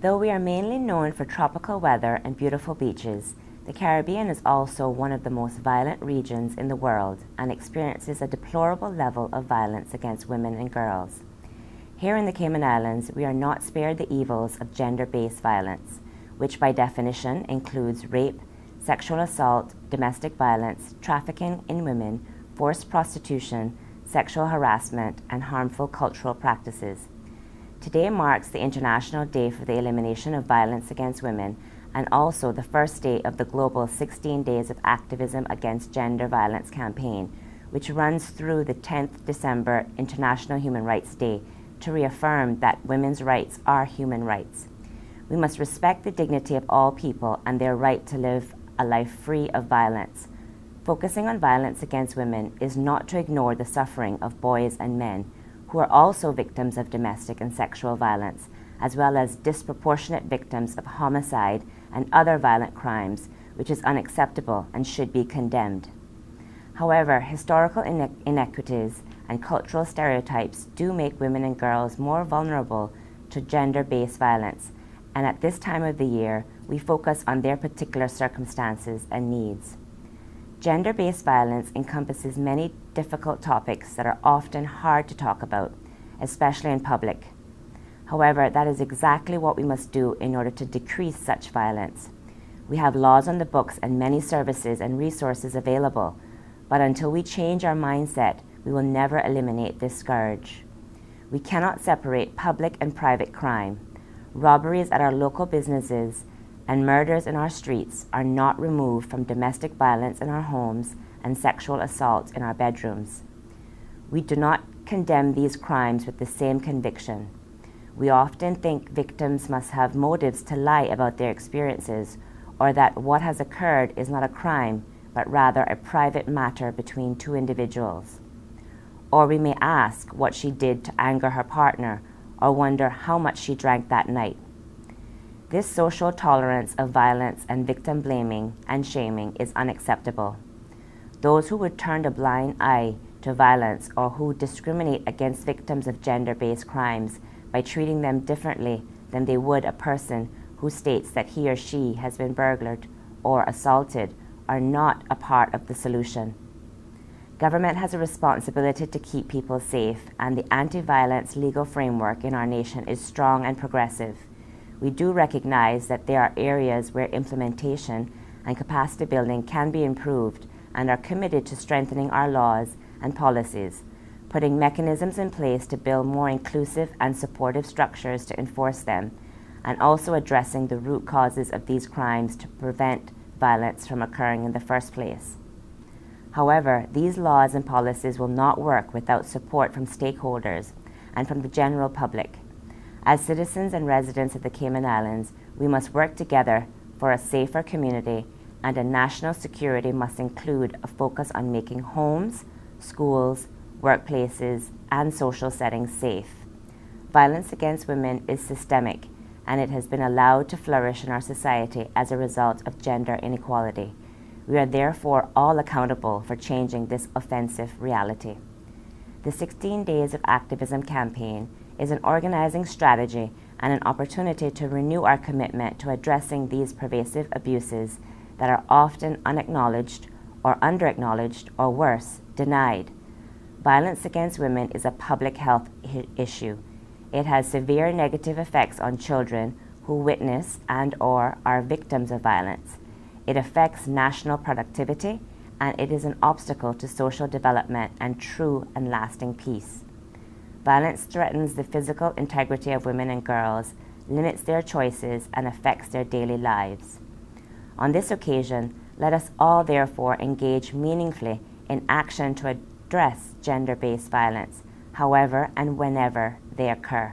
Though we are mainly known for tropical weather and beautiful beaches, the Caribbean is also one of the most violent regions in the world and experiences a deplorable level of violence against women and girls. Here in the Cayman Islands, we are not spared the evils of gender-based violence, which by definition includes rape, sexual assault, domestic violence, trafficking in women, forced prostitution, sexual harassment, and harmful cultural practices. Today marks the International Day for the Elimination of Violence Against Women and also the first day of the global 16 Days of Activism Against Gender Violence campaign, which runs through the 10th December International Human Rights Day to reaffirm that women's rights are human rights. We must respect the dignity of all people and their right to live a life free of violence. Focusing on violence against women is not to ignore the suffering of boys and men who are also victims of domestic and sexual violence, as well as disproportionate victims of homicide and other violent crimes, which is unacceptable and should be condemned. However, historical inequities and cultural stereotypes do make women and girls more vulnerable to gender-based violence, and at this time of the year, we focus on their particular circumstances and needs. Gender-based violence encompasses many difficult topics that are often hard to talk about, especially in public. However, that is exactly what we must do in order to decrease such violence. We have laws on the books and many services and resources available, but until we change our mindset, we will never eliminate this scourge. We cannot separate public and private crime. Robberies at our local businesses and murders in our streets are not removed from domestic violence in our homes and sexual assault in our bedrooms. We do not condemn these crimes with the same conviction. We often think victims must have motives to lie about their experiences, or that what has occurred is not a crime, but rather a private matter between two individuals. Or we may ask what she did to anger her partner, or wonder how much she drank that night. This social tolerance of violence and victim blaming and shaming is unacceptable. Those who would turn a blind eye to violence or who discriminate against victims of gender-based crimes by treating them differently than they would a person who states that he or she has been burglared or assaulted are not a part of the solution. Government has a responsibility to keep people safe, and the anti-violence legal framework in our nation is strong and progressive. We do recognize that there are areas where implementation and capacity building can be improved, and are committed to strengthening our laws and policies, putting mechanisms in place to build more inclusive and supportive structures to enforce them, and also addressing the root causes of these crimes to prevent violence from occurring in the first place. However, these laws and policies will not work without support from stakeholders and from the general public. As citizens and residents of the Cayman Islands, we must work together for a safer community, and a national security must include a focus on making homes, schools, workplaces, and social settings safe. Violence against women is systemic, and it has been allowed to flourish in our society as a result of gender inequality. We are therefore all accountable for changing this offensive reality. The 16 Days of Activism campaign is an organizing strategy and an opportunity to renew our commitment to addressing these pervasive abuses that are often unacknowledged or underacknowledged, or worse, denied. Violence against women is a public health issue. It has severe negative effects on children who witness and/or are victims of violence. It affects national productivity, and it is an obstacle to social development and true and lasting peace. Violence threatens the physical integrity of women and girls, limits their choices, and affects their daily lives. On this occasion, let us all therefore engage meaningfully in action to address gender-based violence, however and whenever they occur.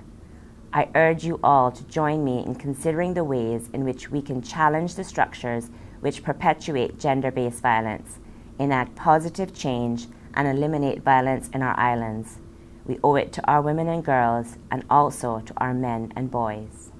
I urge you all to join me in considering the ways in which we can challenge the structures which perpetuate gender-based violence, enact positive change, and eliminate violence in our islands. We owe it to our women and girls, and also to our men and boys.